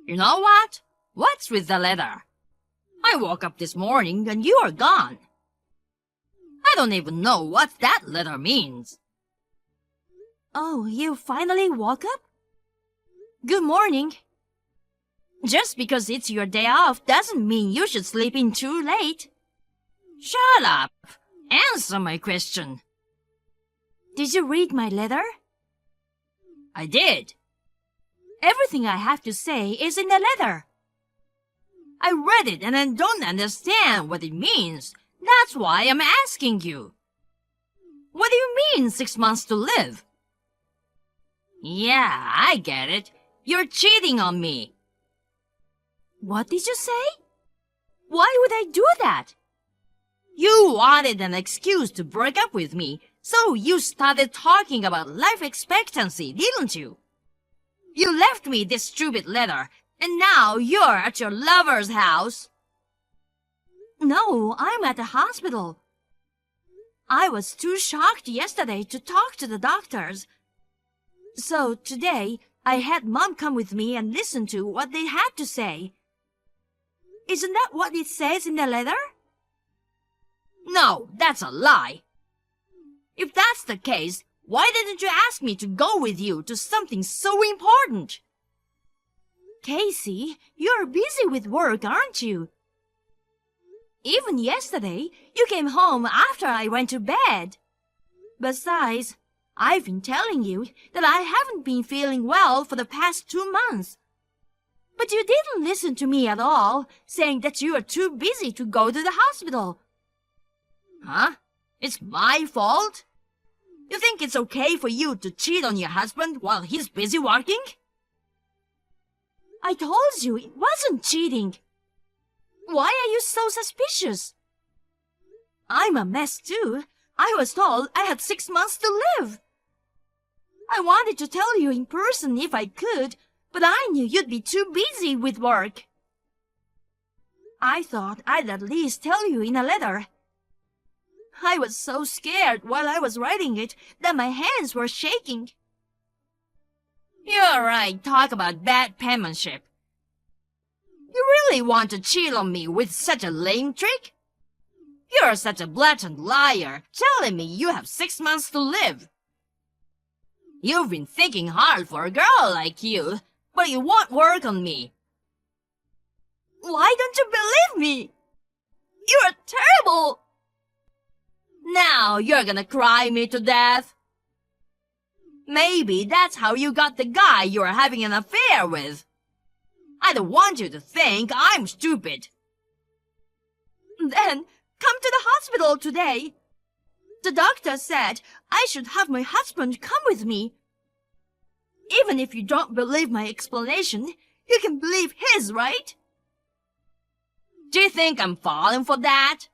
You know what? What's with the letter? I woke up this morning and you are gone. I don't even know what that letter means. Oh, you finally woke up? Good morning. Just because it's your day off doesn't mean you should sleep in too late. Shut up! Answer my question. Did you read my letter? I did. Everything I have to say is in the letter. I read it and I don't understand what it means. That's why I'm asking you. What do you mean 6 months to live? Yeah, I get it. You're cheating on me. What did you say? Why would I do that? You wanted an excuse to break up with me, so you started talking about life expectancy, didn't you? You left me this stupid letter, and now you're at your lover's house. No, I'm at the hospital. I was too shocked yesterday to talk to the doctors. So today, I had Mom come with me and listen to what they had to say. Isn't that what it says in the letter? No, that's a lie. If that's the case, why didn't you ask me to go with you to something so important? Casey, you're busy with work, aren't you? Even yesterday, you came home after I went to bed. Besides, I've been telling you that I haven't been feeling well for the past 2 months. But you didn't listen to me at all, saying that you are too busy to go to the hospital. Huh? It's my fault? You think it's okay for you to cheat on your husband while he's busy working? I told you it wasn't cheating. Why are you so suspicious? I'm a mess too. I was told I had 6 months to live. I wanted to tell you in person if I could, but I knew you'd be too busy with work. I thought I'd at least tell you in a letter. I was so scared while I was writing it that my hands were shaking. You're right, talk about bad penmanship. You really want to cheat on me with such a lame trick? You're such a blatant liar, telling me you have 6 months to live. You've been thinking hard for a girl like you, but it won't work on me. Why don't you believe me? You're terrible! Now you're gonna cry me to death. Maybe that's how you got the guy you're having an affair with. I don't want you to think I'm stupid. Then come to the hospital today. The doctor said I should have my husband come with me. Even if you don't believe my explanation, you can believe his, right? Do you think I'm falling for that?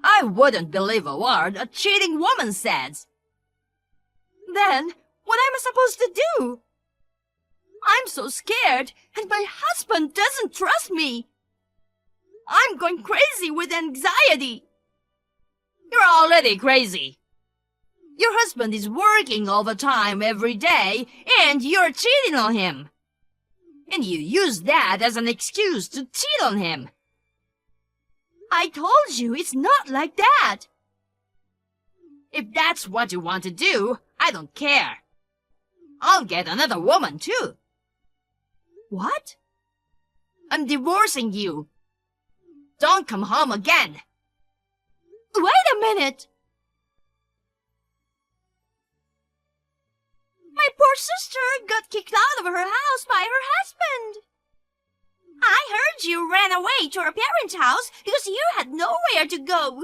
I wouldn't believe a word a cheating woman says. Then what am I supposed to do? I'm so scared, and my husband doesn't trust me. I'm going crazy with anxiety. You're already crazy. Your husband is working overtime every day, and you're cheating on him. And you use that as an excuse to cheat on him. I told you it's not like that. If that's what you want to do, I don't care. I'll get another woman, too. What? I'm divorcing you. Don't come home again. Wait a minute. My poor sister got kicked out of her house by her husband. I heard you ran away to her parents' house because you had nowhere to go.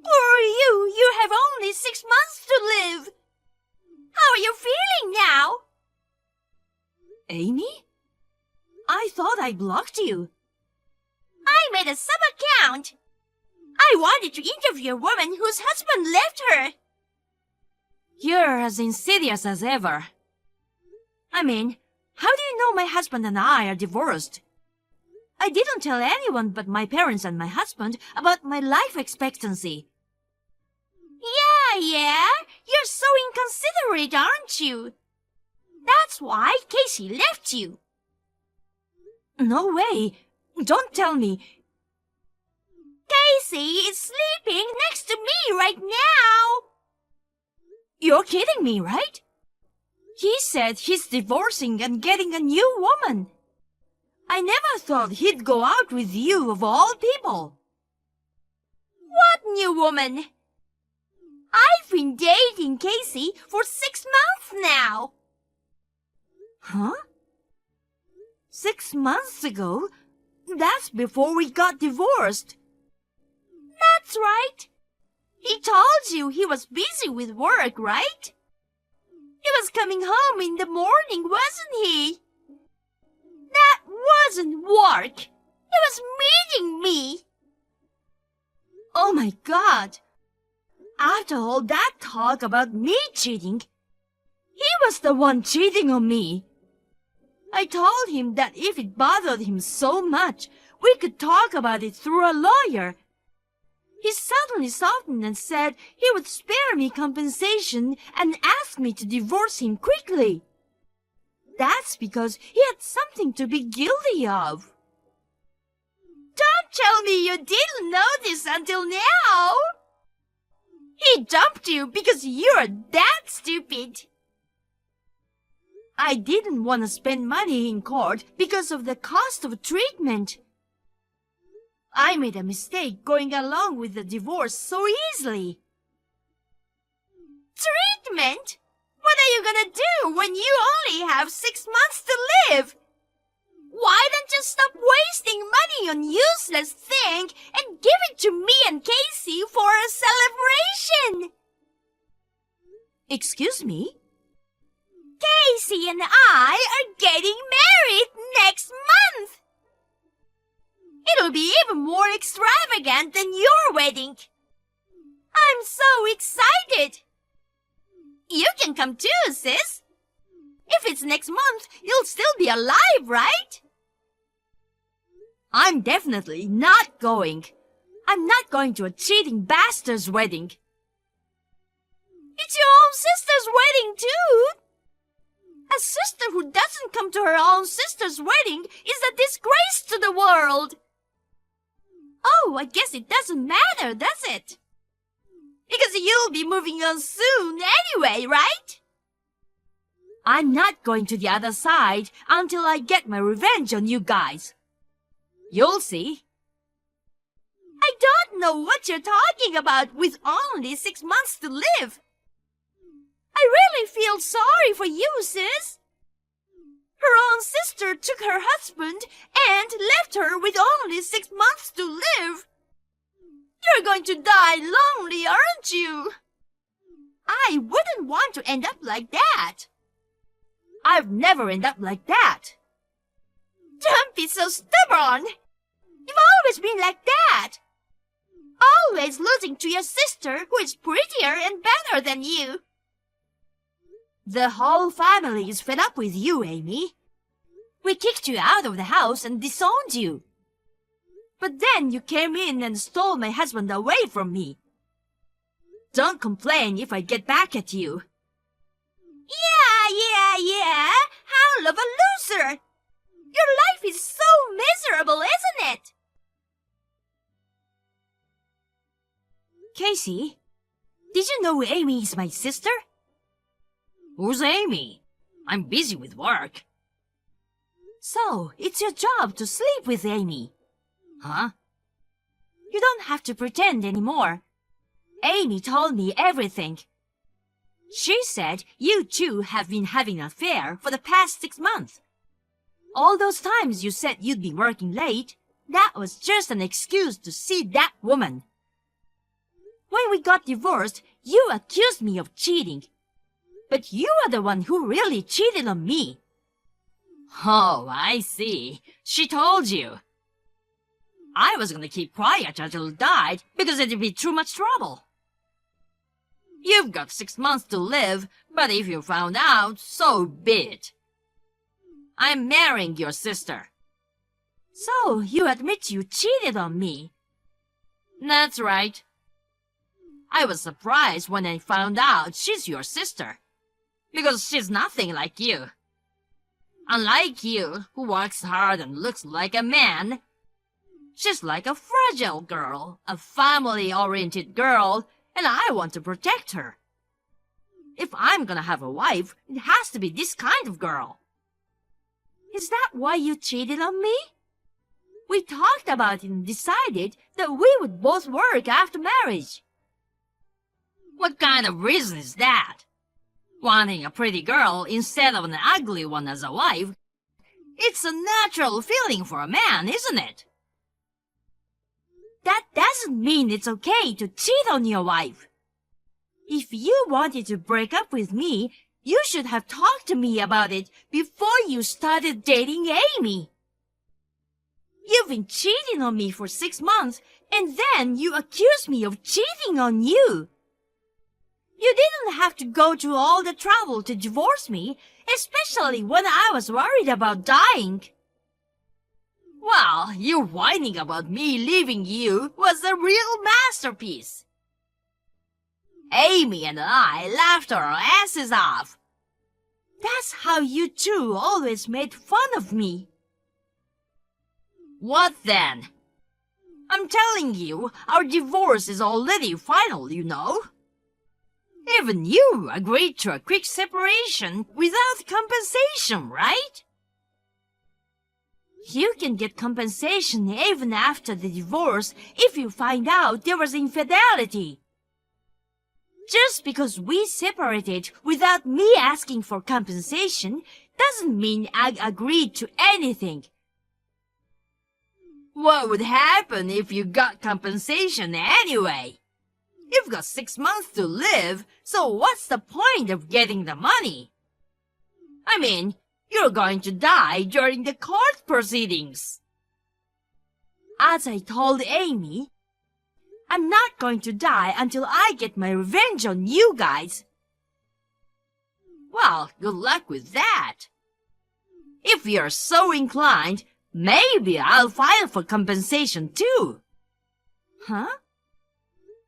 Poor you, you have only 6 months to live. How are you feeling now? Amy? I thought I blocked you. I made a sub-account. I wanted to interview a woman whose husband left her. You're as insidious as ever. I mean, how do you know my husband and I are divorced? I didn't tell anyone but my parents and my husband about my life expectancy. Yeah, you're so inconsiderate, aren't you? That's why Casey left you. No way. Don't tell me. Casey is sleeping next to me right now. You're kidding me, right? He said he's divorcing and getting a new woman. I never thought he'd go out with you of all people. What new woman? I've been dating Casey for 6 months now. Huh? 6 months ago? That's before we got divorced. That's right. He told you he was busy with work, right? He was coming home in the morning, wasn't he? That wasn't work. He was meeting me. Oh my God! After all that talk about me cheating, he was the one cheating on me. I told him that if it bothered him so much, we could talk about it through a lawyer. He suddenly softened and said he would spare me compensation and asked me to divorce him quickly. That's because he had something to be guilty of. Don't tell me you didn't know this until now. He dumped you because you're that stupid. I didn't want to spend money in court because of the cost of treatment. I made a mistake going along with the divorce so easily. Treatment? What are you gonna do when you only have 6 months to live? Why don't you stop wasting money on useless thing and give it to me and Casey for a celebration? Excuse me? Casey and I are getting married next month. It'll be even more extravagant than your wedding. I'm so excited. You can come too, sis. If it's next month, you'll still be alive, right? I'm definitely not going. I'm not going to a cheating bastard's wedding. It's your own sister's wedding too. A sister who doesn't come to her own sister's wedding is a disgrace to the world. Oh, I guess it doesn't matter, does it? Because you'll be moving on soon anyway, right? I'm not going to the other side until I get my revenge on you guys. You'll see. I don't know what you're talking about with only 6 months to live. I really feel sorry for you, sis. Her own sister took her husband and left her with only 6 months to live. You're going to die lonely, aren't you? I wouldn't want to end up like that. I've never ended up like that. Don't be so stubborn. You've always been like that. Always losing to your sister who is prettier and better than you. The whole family is fed up with you, Amy. We kicked you out of the house and disowned you. But then you came in and stole my husband away from me. Don't complain if I get back at you. Yeah. Howl of a loser. Your life is so miserable, isn't it? Casey, did you know Amy is my sister? Who's Amy? I'm busy with work. So, it's your job to sleep with Amy. Huh? You don't have to pretend anymore. Amy told me everything. She said you two have been having an affair for the past 6 months. All those times you said you'd be working late, that was just an excuse to see that woman. When we got divorced, you accused me of cheating. But you are the one who really cheated on me. Oh, I see. She told you. I was gonna keep quiet until you died because it'd be too much trouble. You've got 6 months to live, but if you found out, so be it. I'm marrying your sister. So, you admit you cheated on me. That's right. I was surprised when I found out she's your sister, because she's nothing like you. Unlike you, who works hard and looks like a man, she's like a fragile girl, a family-oriented girl, and I want to protect her. If I'm gonna have a wife, it has to be this kind of girl. Is that why you cheated on me? We talked about it and decided that we would both work after marriage. What kind of reason is that? Wanting a pretty girl instead of an ugly one as a wife? It's a natural feeling for a man, isn't it? That doesn't mean it's okay to cheat on your wife. If you wanted to break up with me, you should have talked to me about it before you started dating Amy. You've been cheating on me for 6 months, and then you accuse me of cheating on you. You didn't have to go through all the trouble to divorce me, especially when I was worried about dying. Well, you whining about me leaving you was a real masterpiece. Amy and I laughed our asses off. That's how you two always made fun of me. What then? I'm telling you, our divorce is already final, you know. Even you agreed to a quick separation without compensation, right? You can get compensation even after the divorce if you find out there was infidelity. Just because we separated without me asking for compensation doesn't mean I agreed to anything. What would happen if you got compensation anyway? You've got 6 months to live, so what's the point of getting the money? I mean, you're going to die during the court proceedings. As I told Amy, I'm not going to die until I get my revenge on you guys. Well, good luck with that. If you're so inclined, maybe I'll file for compensation too. Huh?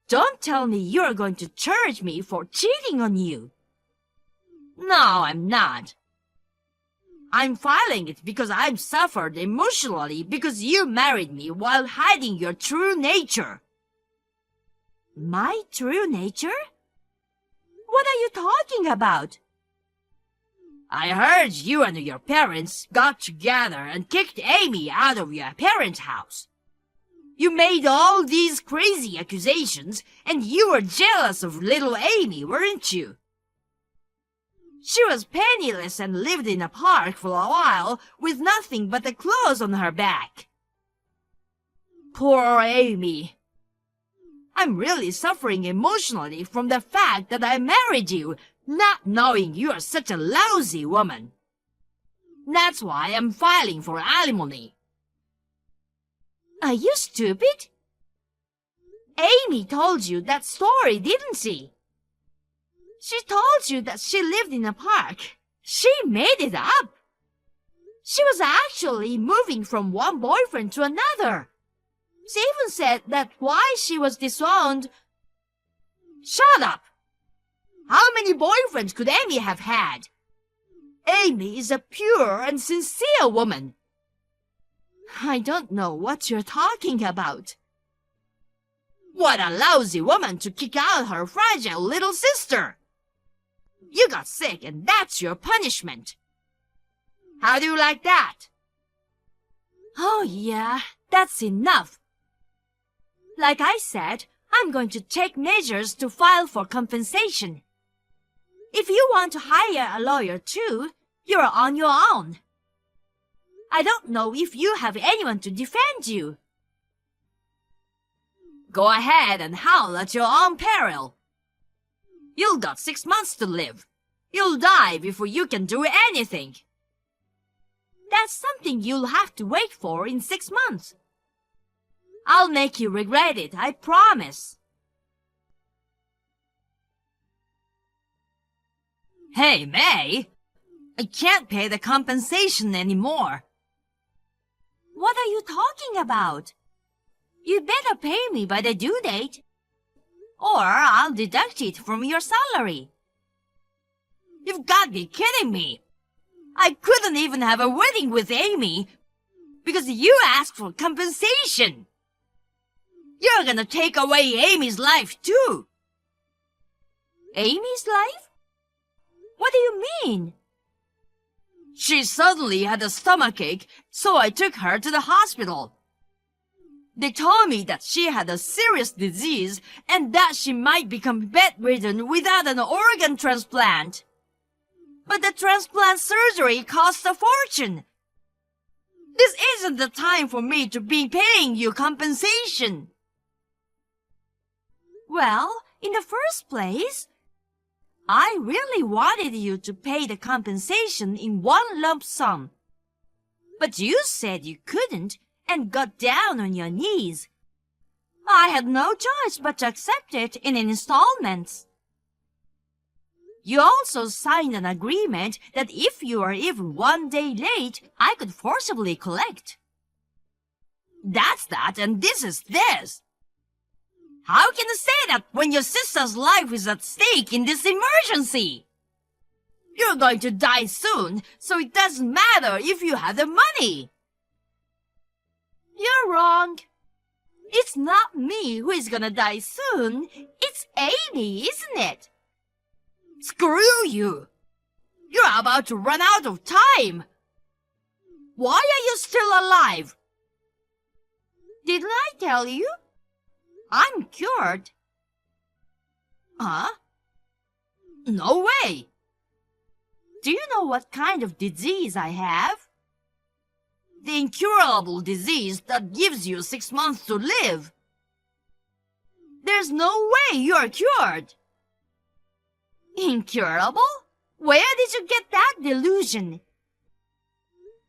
Don't tell me you're going to charge me for cheating on you. No, I'm not. I'm filing it because I've suffered emotionally because you married me while hiding your true nature. My true nature? What are you talking about? I heard you and your parents got together and kicked Amy out of your parents' house. You made all these crazy accusations, and you were jealous of little Amy, weren't you? She was penniless and lived in a park for a while with nothing but the clothes on her back. Poor Amy. I'm really suffering emotionally from the fact that I married you, not knowing you are such a lousy woman. That's why I'm filing for alimony. Are you stupid? Amy told you that story, didn't she? She told you that she lived in a park. She made it up. She was actually moving from one boyfriend to another. She even said that why she was disowned. Shut up! How many boyfriends could Amy have had? Amy is a pure and sincere woman. I don't know what you're talking about. What a lousy woman to kick out her fragile little sister. You got sick and that's your punishment. How do you like that? Oh yeah, that's enough. Like I said, I'm going to take measures to file for compensation. If you want to hire a lawyer too, you're on your own. I don't know if you have anyone to defend you. Go ahead and howl at your own peril. You've got 6 months to live. You'll die before you can do anything. That's something you'll have to wait for in 6 months. I'll make you regret it, I promise. Hey, May! I can't pay the compensation anymore. What are you talking about? You better pay me by the due date, or I'll deduct it from your salary. You've got to be kidding me. I couldn't even have a wedding with Amy because you asked for compensation. You're gonna take away Amy's life too. Amy's life? What do you mean? She suddenly had a stomachache, so I took her to the hospital. They told me that she had a serious disease and that she might become bedridden without an organ transplant. But the transplant surgery costs a fortune. This isn't the time for me to be paying you compensation. Well, in the first place, I really wanted you to pay the compensation in one lump sum. But you said you couldn't and got down on your knees. I had no choice but to accept it in installments. You also signed an agreement that if you are even 1 day late, I could forcibly collect. That's that, and this is this. How can you say that when your sister's life is at stake in this emergency? You're going to die soon, so it doesn't matter if you have the money. You're wrong. It's not me who is gonna die soon. It's Amy, isn't it? Screw you! You're about to run out of time. Why are you still alive? Didn't I tell you? I'm cured. Huh? No way! Do you know what kind of disease I have? The incurable disease that gives you 6 months to live. There's no way you're cured. Incurable? Where did you get that delusion?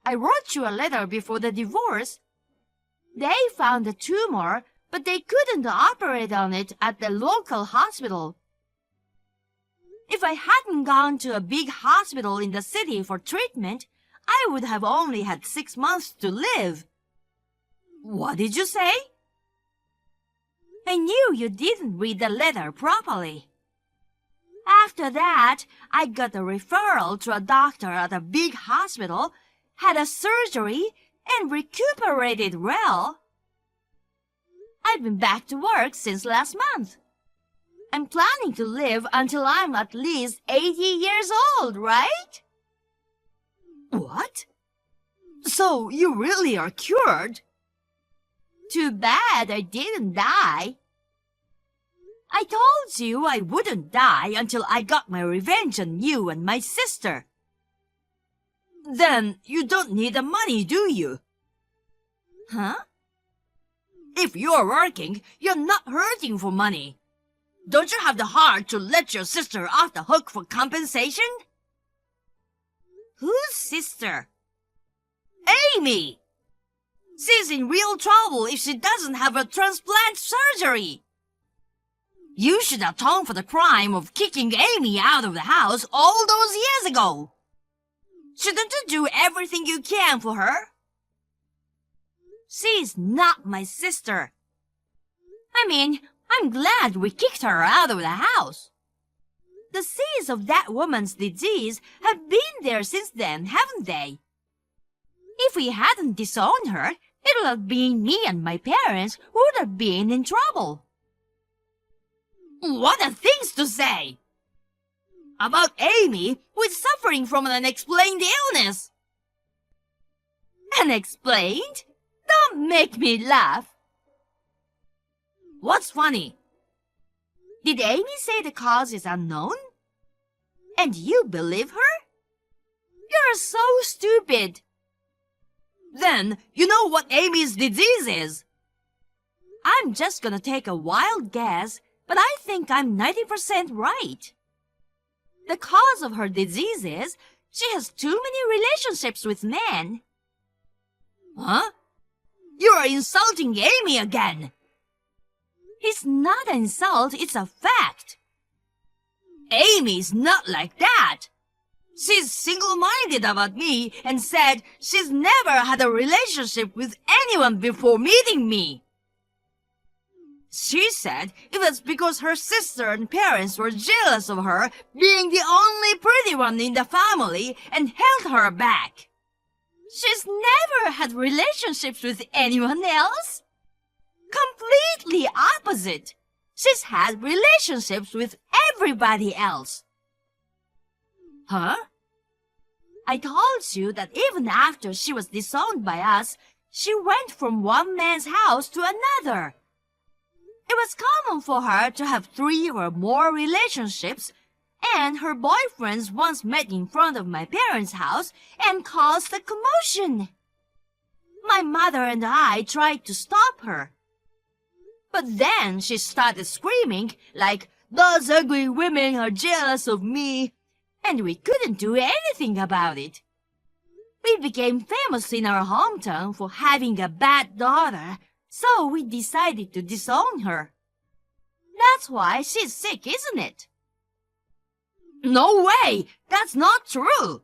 I wrote you a letter before the divorce. They found a tumor, but they couldn't operate on it at the local hospital. If I hadn't gone to a big hospital in the city for treatment, I would have only had 6 months to live. What did you say? I knew you didn't read the letter properly. After that, I got a referral to a doctor at a big hospital, had a surgery, and recuperated well. I've been back to work since last month. I'm planning to live until I'm at least 80 years old, right? What? So you really are cured? Too bad I didn't die. I told you I wouldn't die until I got my revenge on you and my sister. Then you don't need the money, do you? Huh? If you're working, you're not hurting for money. Don't you have the heart to let your sister off the hook for compensation? Whose sister? Amy! She's in real trouble if she doesn't have a transplant surgery. You should atone for the crime of kicking Amy out of the house all those years ago. Shouldn't you do everything you can for her? She's not my sister. I mean, I'm glad we kicked her out of the house. The seeds of that woman's disease have been there since then, haven't they? If we hadn't disowned her, it would have been me and my parents who would have been in trouble. What are things to say? About Amy, who is suffering from an unexplained illness. Unexplained? Don't make me laugh. What's funny? Did Amy say the cause is unknown? And you believe her? You're so stupid. Then you know what Amy's disease is. I'm just gonna take a wild guess, but I think I'm 90% right. The cause of her disease is she has too many relationships with men. Huh? You're insulting Amy again. It's not an insult, it's a fact. Amy's not like that. She's single-minded about me and said she's never had a relationship with anyone before meeting me. She said it was because her sister and parents were jealous of her being the only pretty one in the family and held her back. She's never had relationships with anyone else. Completely opposite. She's had relationships with everybody else. Huh? I told you that even after she was disowned by us, she went from one man's house to another. It was common for her to have 3 or more relationships, and her boyfriends once met in front of my parents' house and caused a commotion. My mother and I tried to stop her. But then she started screaming like, "Those ugly women are jealous of me," and we couldn't do anything about it. We became famous in our hometown for having a bad daughter, so we decided to disown her. That's why she's sick, isn't it? No way! That's not true!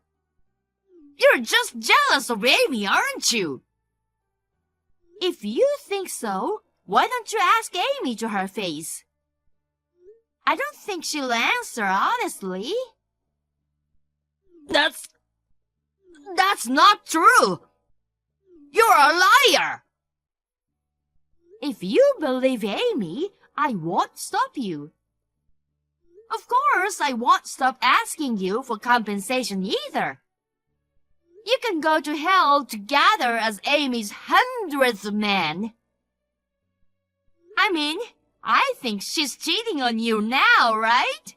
You're just jealous of Amy, aren't you? If you think so, why don't you ask Amy to her face? I don't think she'll answer honestly. That's not true! You're a liar! If you believe Amy, I won't stop you. Of course, I won't stop asking you for compensation either. You can go to hell together as Amy's 100th man. I mean, I think she's cheating on you now, right?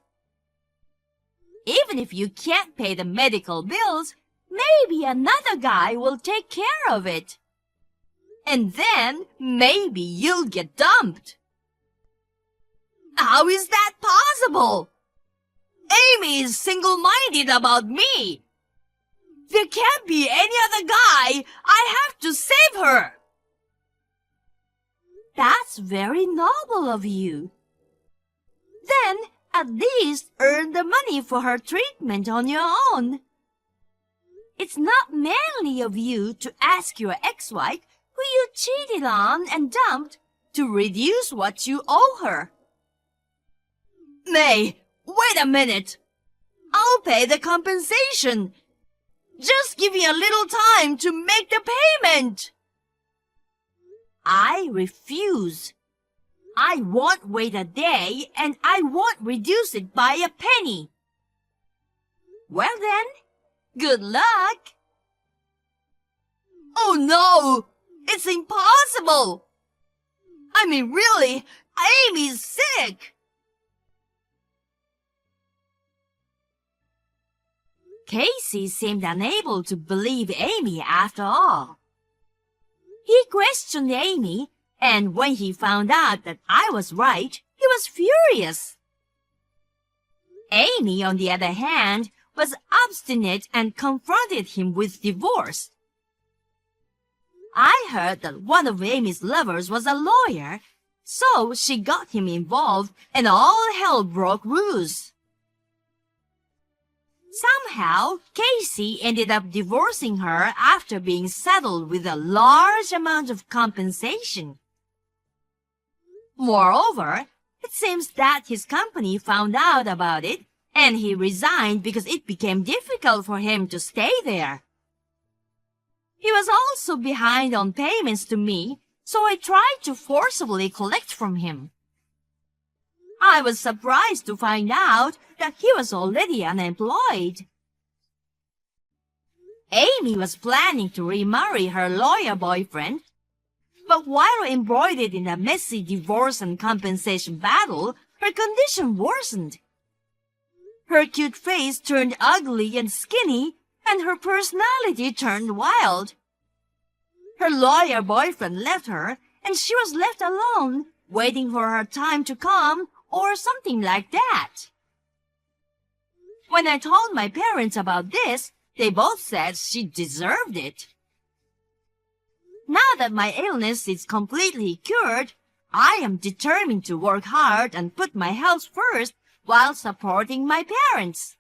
Even if you can't pay the medical bills, maybe another guy will take care of it. And then maybe you'll get dumped. How is that possible? Amy is single-minded about me. There can't be any other guy. I have to save her. That's very noble of you. Then at least earn the money for her treatment on your own. It's not manly of you to ask your ex-wife, who you cheated on and dumped, to reduce what you owe her. May, wait a minute. I'll pay the compensation. Just give me a little time to make the payment. I refuse. I won't wait a day, and I won't reduce it by a penny. Well then, good luck. Oh no, it's impossible. I mean, really, Amy's sick. Casey seemed unable to believe Amy after all. He questioned Amy, and when he found out that I was right, he was furious. Amy, on the other hand, was obstinate and confronted him with divorce. I heard that one of Amy's lovers was a lawyer, so she got him involved and all hell broke loose. Somehow, Casey ended up divorcing her after being saddled with a large amount of compensation. Moreover, it seems that his company found out about it, and he resigned because it became difficult for him to stay there. He was also behind on payments to me, so I tried to forcibly collect from him. I was surprised to find out that he was already unemployed. Amy was planning to remarry her lawyer boyfriend, but while embroidered in a messy divorce and compensation battle, her condition worsened. Her cute face turned ugly and skinny, and her personality turned wild. Her lawyer boyfriend left her, and she was left alone, waiting for her time to come, or something like that. When I told my parents about this, they both said she deserved it. Now that my illness is completely cured, I am determined to work hard and put my health first while supporting my parents.